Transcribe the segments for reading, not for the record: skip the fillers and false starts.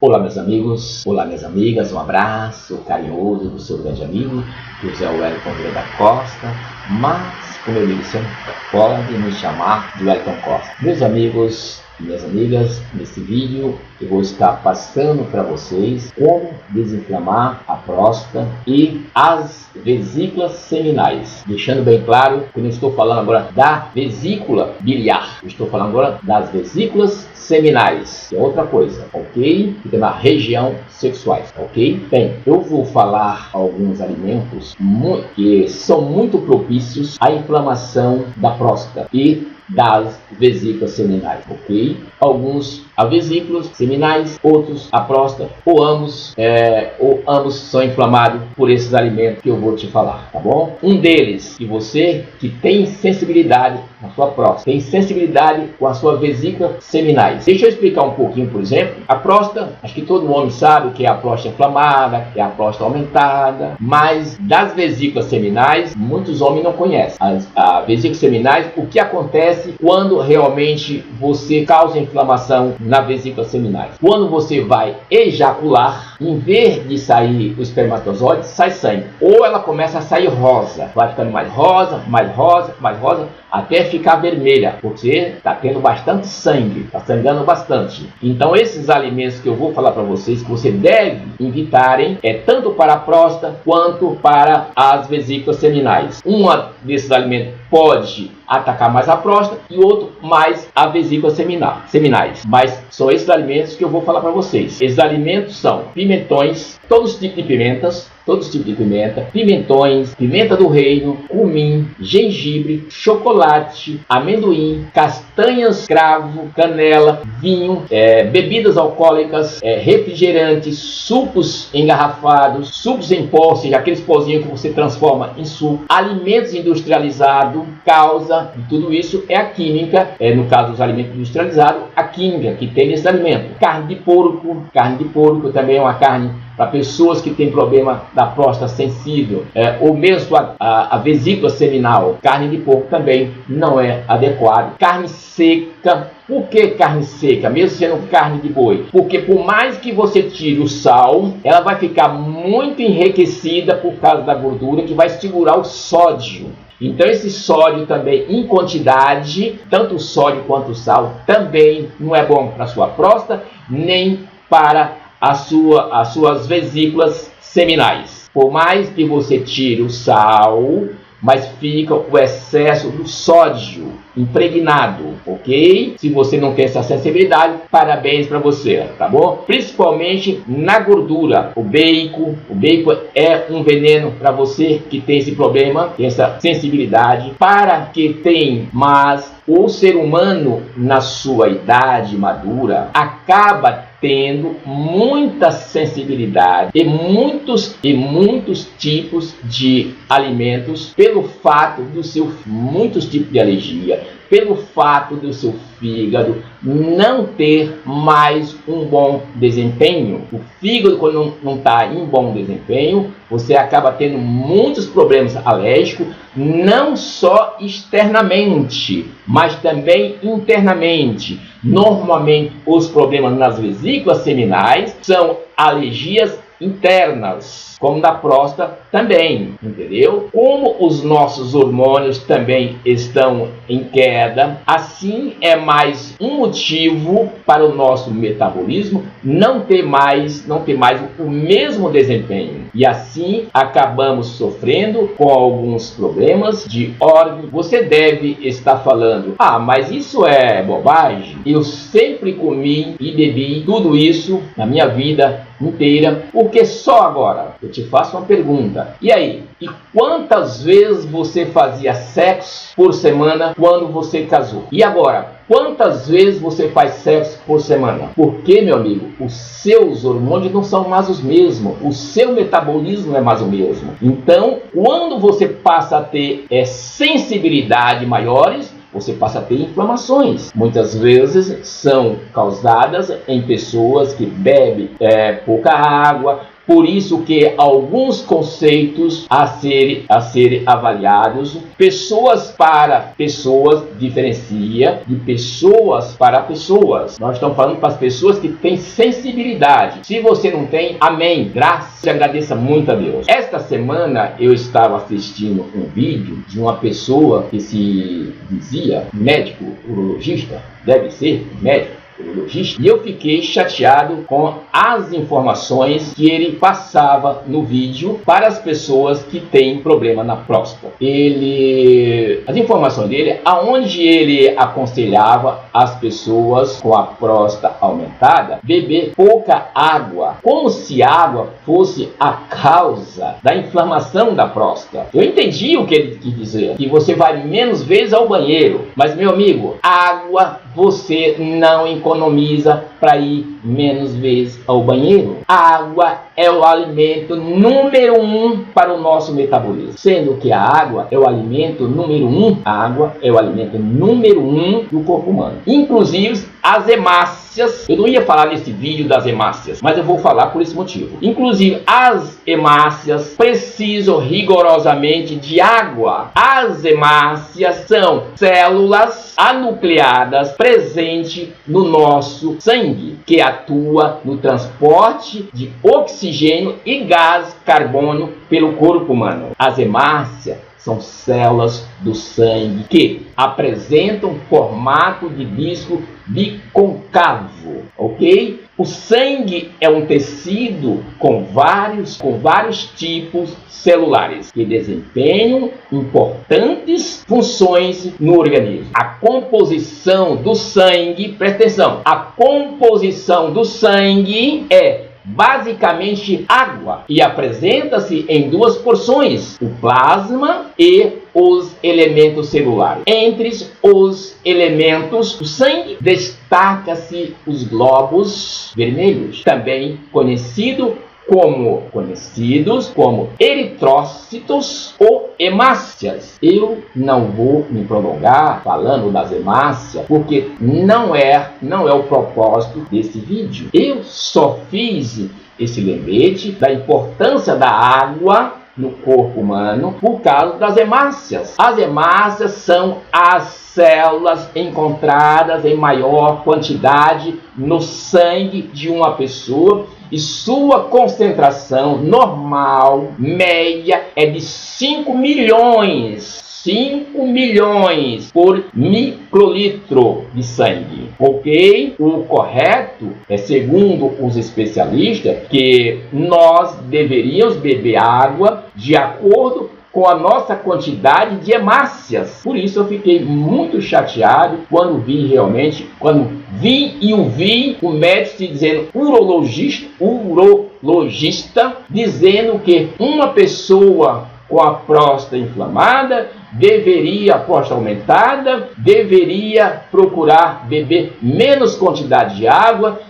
Olá meus amigos, olá minhas amigas, um abraço carinhoso do seu grande amigo, José Wellington Vieira da Costa, mas como eu disse, pode me chamar de Wellington Costa. Meus amigos e minhas amigas, nesse vídeo eu vou estar passando para vocês como desinflamar a próstata e as vesículas seminais, deixando bem claro que eu não estou falando agora da vesícula biliar, eu estou falando agora das vesículas seminais, que é outra coisa, ok? Fica na região sexuais, ok? Bem, eu vou falar alguns alimentos que são muito propícios à inflamação da próstata e das vesículas seminais, ok? Alguns a vesículas seminais, outros a próstata, ou ambos são inflamados por esses alimentos que eu vou te falar, tá bom? Um deles, que você que tem sensibilidade na sua próstata, tem sensibilidade com a sua vesícula seminais. Deixa eu explicar um pouquinho, por exemplo, a próstata, acho que todo homem sabe que é a próstata inflamada, que é a próstata aumentada, mas das vesículas seminais, muitos homens não conhecem. As vesículas seminais, o que acontece quando realmente você causa inflamação na vesícula seminais? Quando você vai ejacular, em vez de sair o espermatozoide, sai sangue. Ou ela começa a sair rosa, vai ficando mais rosa, mais rosa, mais rosa, até ficar vermelha, porque está tendo bastante sangue, está sangrando bastante. Então esses alimentos que eu vou falar para vocês, que você deve evitarem, tanto para a próstata quanto para as vesículas seminais. Um desses alimentos pode atacar mais a próstata e outro mais a vesícula seminais. Mas são esses alimentos que eu vou falar para vocês. Esses alimentos são pimentões, todos os tipos de pimentas, pimentões, pimenta do reino, cumim, gengibre, chocolate, amendoim, castanhas, cravo, canela, vinho, bebidas alcoólicas, refrigerantes, sucos engarrafados, sucos em pó, ou seja, aqueles pozinhos que você transforma em suco, alimentos industrializados, causa de tudo isso é a química, no caso dos alimentos industrializados, a química que tem nesses alimentos. Carne de porco também é uma carne para pessoas que têm problema da próstata sensível, ou mesmo a vesícula seminal. Carne de porco também não é adequado. Carne seca. Por que carne seca, mesmo sendo carne de boi? Porque por mais que você tire o sal, ela vai ficar muito enriquecida por causa da gordura que vai segurar o sódio. Então esse sódio também em quantidade, tanto o sódio quanto o sal, também não é bom para a sua próstata, nem para as suas vesículas seminais. Por mais que você tire o sal, mas fica o excesso do sódio impregnado, ok? Se você não tem essa sensibilidade, parabéns para você, tá bom? Principalmente na gordura. O bacon é um veneno para você que tem esse problema, tem essa sensibilidade, para que tem, mas o ser humano na sua idade madura acaba tendo muita sensibilidade e muitos tipos de alimentos pelo fato do seu muitos tipos de alergia, pelo fato do seu fígado não ter mais um bom desempenho. O fígado, quando não está em bom desempenho, você acaba tendo muitos problemas alérgicos, não só externamente, mas também internamente. Normalmente, os problemas nas vesículas seminais são alergias internas, como da próstata também, entendeu? Como os nossos hormônios também estão em queda, assim é mais um motivo para o nosso metabolismo não ter mais o mesmo desempenho. E assim acabamos sofrendo com alguns problemas de ordem. Você deve estar falando: ah, mas isso é bobagem. Eu sempre comi e bebi tudo isso na minha vida inteira, porque só agora eu te faço uma pergunta: e aí? E quantas vezes você fazia sexo por semana quando você casou? E agora? Quantas vezes você faz sexo por semana? Porque, meu amigo, os seus hormônios não são mais os mesmos. O seu metabolismo não é mais o mesmo. Então, quando você passa a ter sensibilidade maiores, você passa a ter inflamações. Muitas vezes são causadas em pessoas que bebem pouca água, Por isso que alguns conceitos a serem avaliados, pessoas para pessoas, diferencia de pessoas para pessoas. Nós estamos falando para as pessoas que têm sensibilidade. Se você não tem, amém, graças, te agradeça muito a Deus. Esta semana eu estava assistindo um vídeo de uma pessoa que se dizia médico urologista, deve ser médico urologista, e eu fiquei chateado com as informações que ele passava no vídeo para as pessoas que têm problema na próstata. As informações dele, aonde ele aconselhava as pessoas com a próstata aumentada beber pouca água, como se água fosse a causa da inflamação da próstata. Eu entendi o que ele quis dizer, que você vai menos vezes ao banheiro, mas meu amigo, água você não economiza para ir menos vezes ao banheiro. A água é o alimento número 1 para o nosso metabolismo, sendo que a água é o alimento número 1. A água é o alimento número 1 do corpo humano. Inclusive as hemácias, eu não ia falar nesse vídeo das hemácias, mas eu vou falar por esse motivo. Inclusive as hemácias precisam rigorosamente de água. As hemácias são células anucleadas presentes no nosso sangue, que atua no transporte de oxigênio e gás carbônico pelo corpo humano. As hemácias são células do sangue que apresentam formato de disco bicôncavo, ok? O sangue é um tecido com vários tipos celulares que desempenham importantes funções no organismo. A composição do sangue, presta atenção, a composição do sangue é basicamente água e apresenta-se em duas porções, o plasma e os elementos celulares. Entre os elementos do sangue destaca-se os glóbulos vermelhos, também conhecidos como eritrócitos ou hemácias. Eu não vou me prolongar falando das hemácias, porque não é o propósito desse vídeo. Eu só fiz esse lembrete da importância da água no corpo humano por causa das hemácias. As hemácias são as células encontradas em maior quantidade no sangue de uma pessoa e sua concentração normal, média, é de 5 milhões por microlitro de sangue, ok? O correto é, segundo os especialistas, que nós deveríamos beber água de acordo com a nossa quantidade de hemácias. Por isso eu fiquei muito chateado quando vi o médico se dizendo urologista, dizendo que uma pessoa com a próstata inflamada deveria, próstata aumentada, deveria procurar beber menos quantidade de água,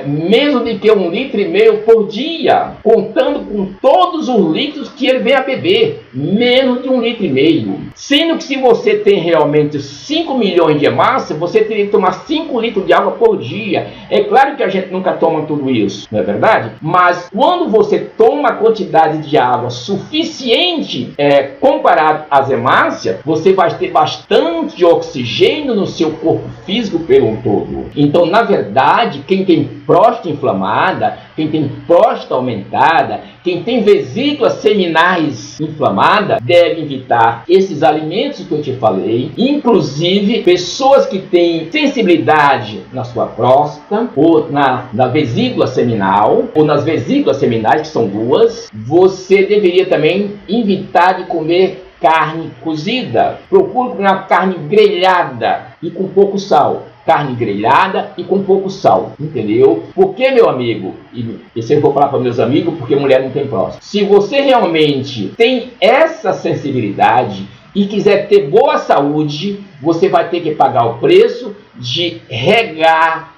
menos do que 1,5 litro por dia, contando com todos os litros que ele vem a beber, menos de 1,5 litro. Sendo que se você tem realmente 5 milhões de hemácias, você teria que tomar 5 litros de água por dia. É claro que a gente nunca toma tudo isso, não é verdade? Mas quando você toma a quantidade de água suficiente, comparado às hemácias, você vai ter bastante oxigênio no seu corpo físico pelo todo. Então, na verdade, quem tem próstata inflamada, quem tem próstata aumentada, quem tem vesículas seminais inflamadas, deve evitar esses alimentos que eu te falei. Inclusive, pessoas que têm sensibilidade na sua próstata, ou na vesícula seminal, ou nas vesículas seminais, que são duas, você deveria também evitar de comer carne cozida. Procure comer uma carne grelhada e com pouco sal. Carne grelhada e com pouco sal, entendeu? Porque, meu amigo, e isso eu vou falar para meus amigos, porque mulher não tem próstata. Se você realmente tem essa sensibilidade e quiser ter boa saúde, você vai ter que pagar o preço de regar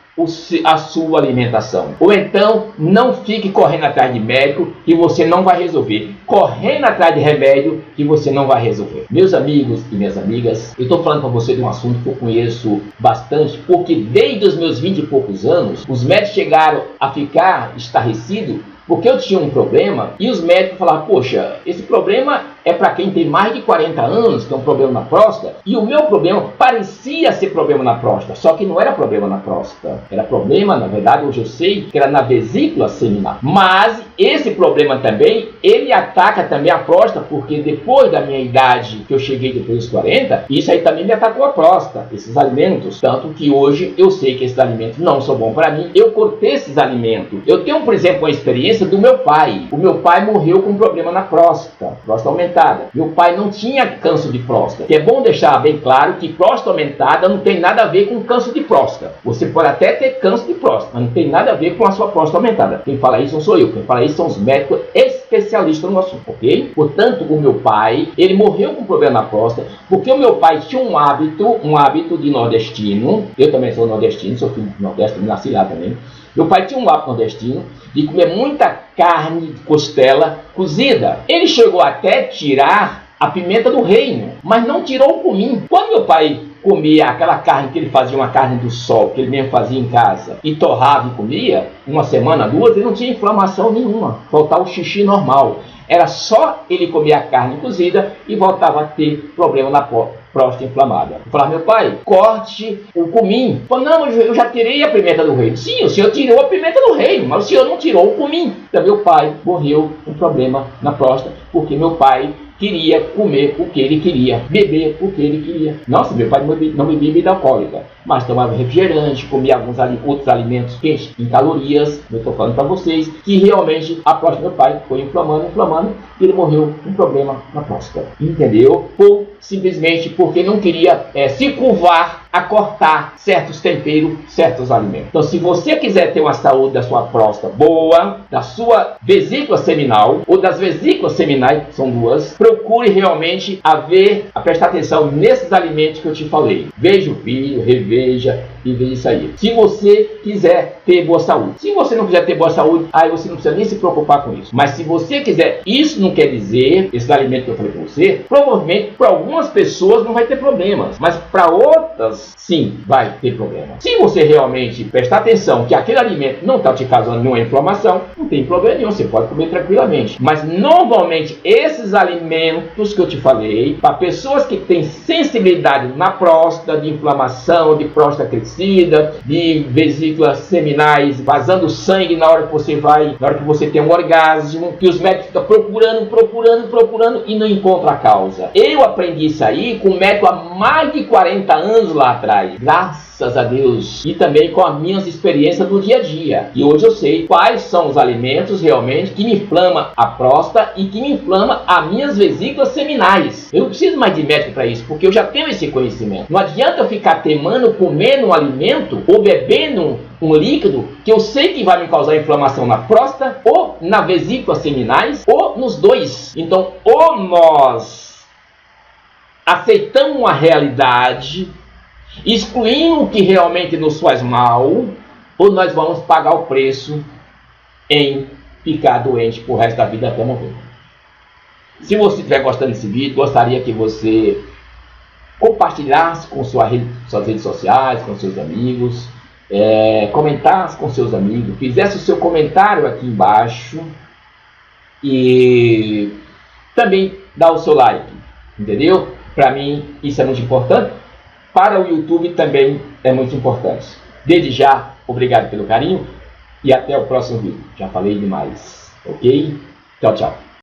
a sua alimentação. Ou então, não fique correndo atrás de médico que você não vai resolver. Correndo atrás de remédio que você não vai resolver. Meus amigos e minhas amigas, eu estou falando para você de um assunto que eu conheço bastante, porque desde os meus 20 e poucos anos, os médicos chegaram a ficar estarrecidos Porque eu tinha um problema e os médicos falavam, poxa, esse problema é para quem tem mais de 40 anos, que tem um problema na próstata, e o meu problema parecia ser problema na próstata, só que não era problema na próstata, era problema, na verdade, hoje eu sei, que era na vesícula seminal. Mas esse problema também, ele ataca também a próstata, porque depois da minha idade, que eu cheguei depois dos 40, isso aí também me atacou a próstata, esses alimentos, tanto que hoje eu sei que esses alimentos não são bons para mim, eu cortei esses alimentos. Eu tenho, por exemplo, uma experiência do meu pai. O meu pai morreu com um problema na próstata aumentada. Meu pai não tinha câncer de próstata, que é bom deixar bem claro que próstata aumentada não tem nada a ver com câncer de próstata. Você pode até ter câncer de próstata, mas não tem nada a ver com a sua próstata aumentada. Quem fala isso não sou eu, quem fala isso são os médicos especialistas no assunto, ok? Portanto, o meu pai, ele morreu com problema na próstata, porque o meu pai tinha um hábito de nordestino. Eu também sou nordestino, sou filho do Nordeste, nasci lá também. Meu pai tinha um hábito nordestino de comer muita carne de costela cozida. Ele chegou até tirar a pimenta do reino, mas não tirou o cominho. Quando meu pai comia aquela carne que ele fazia, uma carne do sol, que ele mesmo fazia em casa, e torrava e comia, uma semana, duas, ele não tinha inflamação nenhuma, faltava o xixi normal. Era só ele comer a carne cozida e voltava a ter problema na próstata inflamada. Eu falava, meu pai, corte o cominho. Ele falou, não, eu já tirei a pimenta do reino. Sim, o senhor tirou a pimenta do reino, mas o senhor não tirou o cominho. Então meu pai morreu com problema na próstata, porque meu pai queria comer o que ele queria, beber o que ele queria. Nossa, meu pai não bebia bebida alcoólica, mas tomava refrigerante, comia alguns outros alimentos quentes em calorias. Eu estou falando para vocês que realmente a próstata do meu pai foi inflamando, e ele morreu com problema na próstata. Entendeu? Ou simplesmente porque não queria se curvar a cortar certos temperos, certos alimentos. Então, se você quiser ter uma saúde da sua próstata boa, da sua vesícula seminal, ou das vesículas seminais, são duas, procure realmente prestar atenção nesses alimentos que eu te falei. Veja o vídeo, reveja e veja isso aí. Se você quiser ter boa saúde. Se você não quiser ter boa saúde, aí você não precisa nem se preocupar com isso. Mas se você quiser, isso não quer dizer, esses alimentos que eu falei para você, provavelmente para algumas pessoas não vai ter problemas, mas para outras, sim, vai ter problema. Se você realmente prestar atenção que aquele alimento não está te causando nenhuma inflamação, não tem problema nenhum, você pode comer tranquilamente. Mas normalmente esses alimentos que eu te falei, para pessoas que têm sensibilidade na próstata, de inflamação, de próstata crescida, de vesículas seminais vazando sangue na hora que você tem um orgasmo, que os médicos ficam procurando e não encontram a causa. Eu aprendi isso aí com um médico há mais de 40 anos lá atrás, graças a Deus, e também com as minhas experiências do dia a dia. E hoje eu sei quais são os alimentos realmente que me inflamam a próstata e que me inflamam as minhas vesículas seminais. Eu não preciso mais de médico para isso, porque eu já tenho esse conhecimento. Não adianta eu ficar temendo, comendo um alimento ou bebendo um líquido que eu sei que vai me causar inflamação na próstata ou na vesícula seminais ou nos dois. Então, ou nós aceitamos uma realidade, excluindo o que realmente nos faz mal, ou nós vamos pagar o preço em ficar doente por resto da vida até morrer. Se você estiver gostando desse vídeo, gostaria que você compartilhasse com suas redes sociais, com seus amigos, comentasse com seus amigos, fizesse o seu comentário aqui embaixo e também dá o seu like, entendeu? Para mim isso é muito importante, para o YouTube também é muito importante. Desde já, obrigado pelo carinho e até o próximo vídeo. Já falei demais, ok? Tchau, tchau.